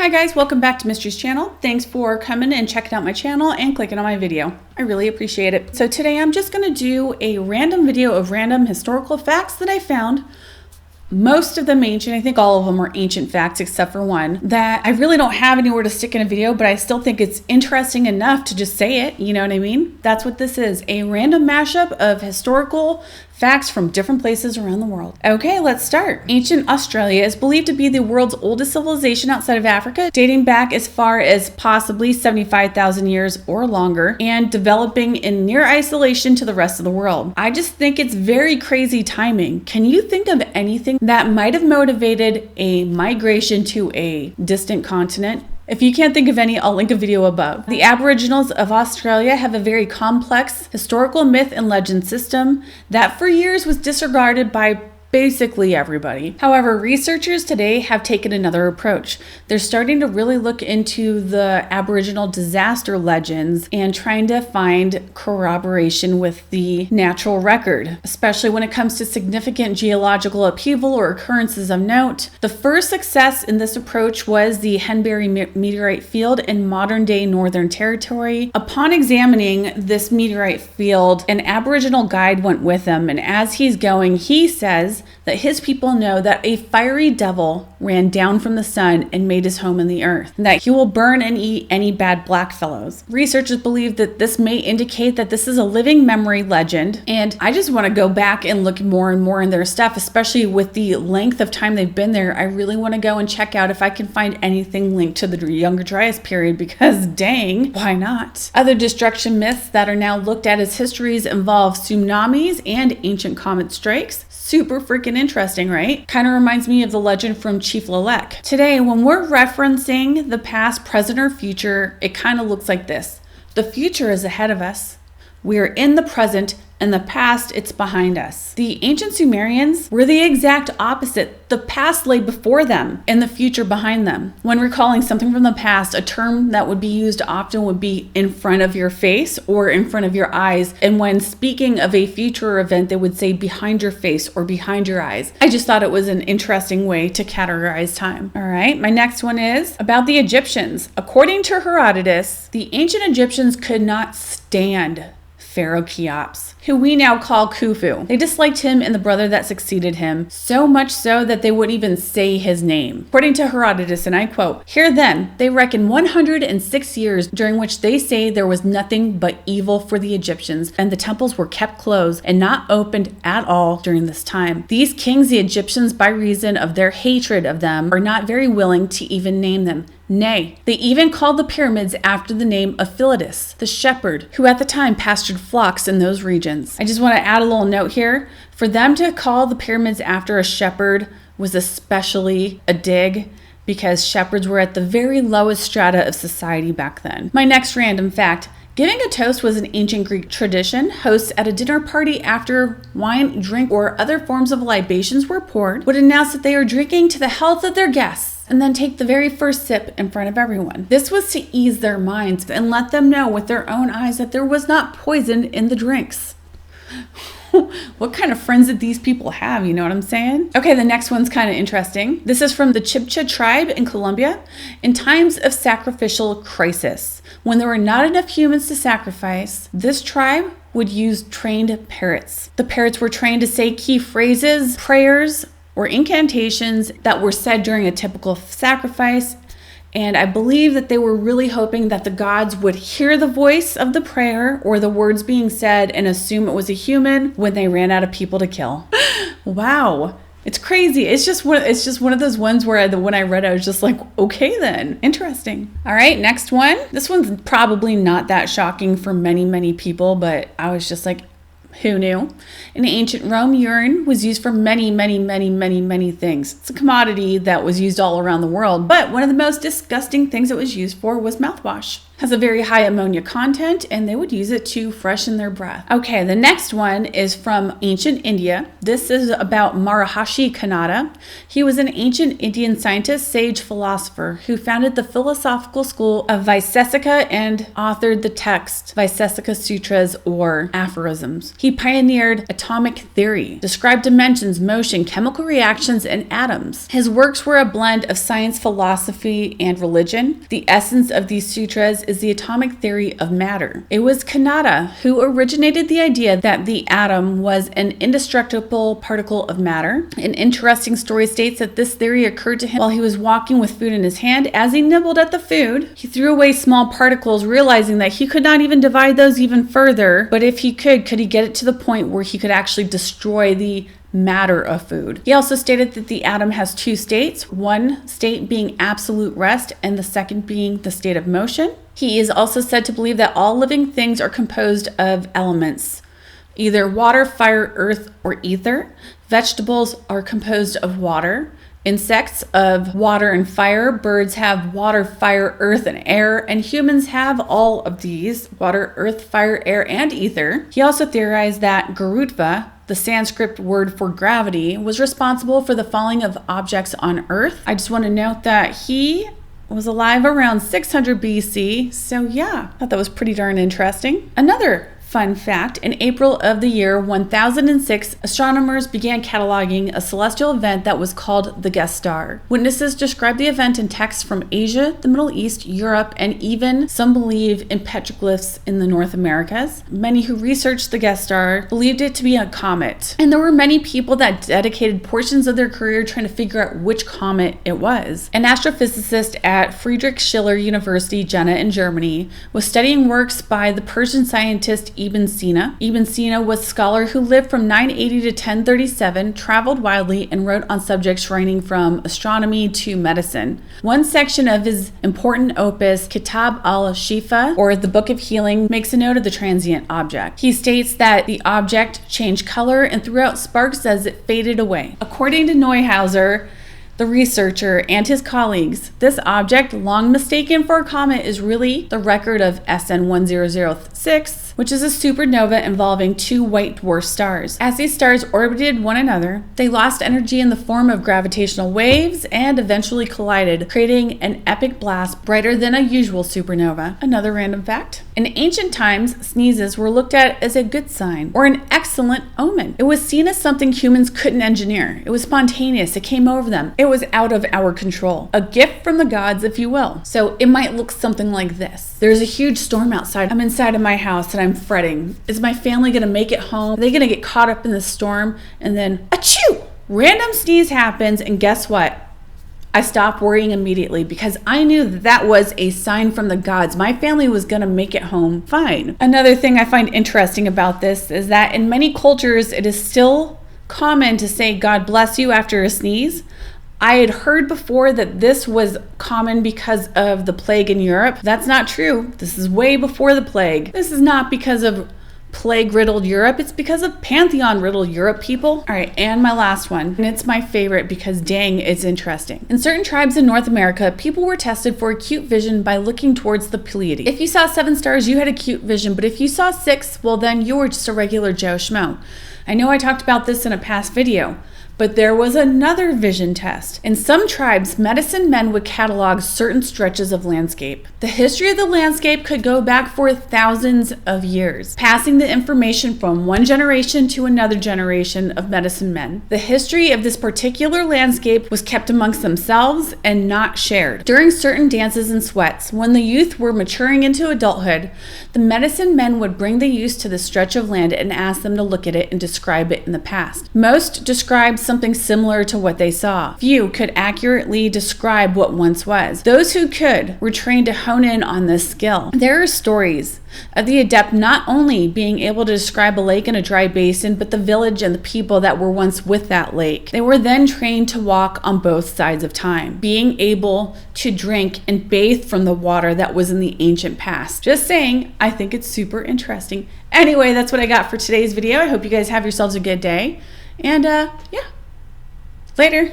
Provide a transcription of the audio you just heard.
Hi guys, welcome back to Mysteries Channel. Thanks for coming and checking out my channel and clicking on my video. I really appreciate it. So today I'm just going to do a random video of random historical facts that I found. Most of them ancient. I think all of them are ancient facts except for one that I really don't have anywhere to stick in a video, but I still think it's interesting enough to just say it. You know what I mean? That's what this is. A random mashup of historical facts from different places around the world. Okay, let's start. Ancient Australia is believed to be the world's oldest civilization outside of Africa, dating back as far as possibly 75,000 years or longer, and developing in near isolation to the rest of the world. I just think it's very crazy timing. Can you think of anything that might have motivated a migration to a distant continent? If you can't think of any, I'll link a video above. The Aboriginals of Australia have a very complex historical myth and legend system that for years was disregarded by basically everybody. However, researchers today have taken another approach. They're starting to really look into the Aboriginal disaster legends and trying to find corroboration with the natural record, especially when it comes to significant geological upheaval or occurrences of note. The first success in this approach was the Henbury Meteorite field in modern-day Northern Territory. Upon examining this meteorite field, an Aboriginal guide went with him, and as he's going, he says that his people know that a fiery devil ran down from the sun and made his home in the earth, and that he will burn and eat any bad blackfellows. Researchers believe that this may indicate that this is a living memory legend, and I just want to go back and look more and more in their stuff, especially with the length of time they've been there. I really want to go and check out if I can find anything linked to the Younger Dryas period, because dang, why not? Other destruction myths that are now looked at as histories involve tsunamis and ancient comet strikes. Super freaking interesting, right? Kind of reminds me of the legend from Chief Lalek. Today, when we're referencing the past, present, or future, it kind of looks like this. The future is ahead of us. We are in the present, and the past, it's behind us. The ancient Sumerians were the exact opposite. The past lay before them and the future behind them. When recalling something from the past, a term that would be used often would be in front of your face or in front of your eyes. And when speaking of a future event, they would say behind your face or behind your eyes. I just thought it was an interesting way to categorize time. All right, my next one is about the Egyptians. According to Herodotus, the ancient Egyptians could not stand Pharaoh Cheops, who we now call Khufu. They disliked him and the brother that succeeded him, so much so that they wouldn't even say his name. According to Herodotus, and I quote, "Here then, they reckon 106 years, during which they say there was nothing but evil for the Egyptians, and the temples were kept closed and not opened at all during this time. These kings, the Egyptians, by reason of their hatred of them, are not very willing to even name them. Nay, they even called the pyramids after the name of Philetus, the shepherd, who at the time pastured flocks in those regions." I just want to add a little note here. For them to call the pyramids after a shepherd was especially a dig, because shepherds were at the very lowest strata of society back then. My next random fact. Giving a toast was an ancient Greek tradition. Hosts at a dinner party, after wine, drink, or other forms of libations were poured, would announce that they are drinking to the health of their guests, and then take the very first sip in front of everyone. This was to ease their minds and let them know with their own eyes that there was not poison in the drinks. What kind of friends did these people have? You know what I'm saying? Okay, the next one's kind of interesting. This is from the Chia Tribe in Colombia. In times of sacrificial crisis, when there were not enough humans to sacrifice, this tribe would use trained parrots. The parrots were trained to say key phrases, prayers, or incantations that were said during a typical sacrifice. And I believe that they were really hoping that the gods would hear the voice of the prayer or the words being said and assume it was a human when they ran out of people to kill. Wow. It's crazy. It's just one of those ones where when I read it, I was just like, okay then, interesting. All right, next one. This one's probably not that shocking for many people, but I was just like, who knew? In ancient Rome, urine was used for many things. It's a commodity that was used all around the world, but one of the most disgusting things it was used for was mouthwash. Has a very high ammonia content, and they would use it to freshen their breath. Okay, the next one is from ancient India. This is about Maharishi Kanata. He was an ancient Indian scientist, sage, philosopher who founded the philosophical school of Vaisesika and authored the text Vaisesika Sutras, or aphorisms. He pioneered atomic theory, described dimensions, motion, chemical reactions, and atoms. His works were a blend of science, philosophy, and religion. The essence of these sutras is the atomic theory of matter. It was Kanata who originated the idea that the atom was an indestructible particle of matter. An interesting story states that this theory occurred to him while he was walking with food in his hand. As he nibbled at the food, he threw away small particles, realizing that he could not even divide those even further, but if he could he get it to the point where he could actually destroy the matter of food. He also stated that the atom has two states, one state being absolute rest and the second being the state of motion. He is also said to believe that all living things are composed of elements, either water, fire, earth, or ether. Vegetables are composed of water, insects of water and fire, birds have water, fire, earth, and air, and humans have all of these, water, earth, fire, air, and ether. He also theorized that Gurutva, the Sanskrit word for gravity, was responsible for the falling of objects on Earth. I just want to note that he was alive around 600 BC, so yeah, I thought that was pretty darn interesting. Another fun fact, in April of the year 1006, astronomers began cataloging a celestial event that was called the guest star. Witnesses described the event in texts from Asia, the Middle East, Europe, and even some believe in petroglyphs in the North Americas. Many who researched the guest star believed it to be a comet, and there were many people that dedicated portions of their career trying to figure out which comet it was. An astrophysicist at Friedrich Schiller University, Jena in Germany, was studying works by the Persian scientist Ibn Sina. Ibn Sina was a scholar who lived from 980 to 1037, traveled widely, and wrote on subjects ranging from astronomy to medicine. One section of his important opus, Kitab-Al-Shifa, or the Book of Healing, makes a note of the transient object. He states that the object changed color and threw out sparks as it faded away. According to Neuhauser, the researcher, and his colleagues, this object, long mistaken for a comet, is really the record of SN 1006, which is a supernova involving two white dwarf stars. As these stars orbited one another, they lost energy in the form of gravitational waves and eventually collided, creating an epic blast brighter than a usual supernova. Another random fact. In ancient times, sneezes were looked at as a good sign or an excellent omen. It was seen as something humans couldn't engineer. It was spontaneous. It came over them. It was out of our control. A gift from the gods, if you will. So it might look something like this. There's a huge storm outside. I'm inside of my house and I'm fretting. Is my family gonna make it home? Are they gonna get caught up in the storm? And then, achoo! Random sneeze happens, and guess what? I stopped worrying immediately because I knew that was a sign from the gods. My family was gonna make it home fine. Another thing I find interesting about this is that in many cultures, it is still common to say God bless you after a sneeze. I had heard before that this was common because of the plague in Europe. That's not true. This is way before the plague. This is not because of plague-riddled Europe. It's because of Pantheon-riddled Europe, people. All right, and my last one. And it's my favorite because dang, it's interesting. In certain tribes in North America, people were tested for acute vision by looking towards the Pleiades. If you saw 7 stars, you had acute vision, but if you saw 6, well then you were just a regular Joe Schmo. I know I talked about this in a past video, but there was another vision test. In some tribes, medicine men would catalog certain stretches of landscape. The history of the landscape could go back for thousands of years, passing the information from one generation to another generation of medicine men. The history of this particular landscape was kept amongst themselves and not shared. During certain dances and sweats, when the youth were maturing into adulthood, the medicine men would bring the youth to the stretch of land and ask them to look at it and describe it in the past. Most described something similar to what they saw. Few could accurately describe what once was. Those who could were trained to hone in on this skill. There are stories of the adept not only being able to describe a lake and a dry basin, but the village and the people that were once with that lake. They were then trained to walk on both sides of time, being able to drink and bathe from the water that was in the ancient past. Just saying, I think it's super interesting. Anyway, that's what I got for today's video. I hope you guys have yourselves a good day. And yeah. Later.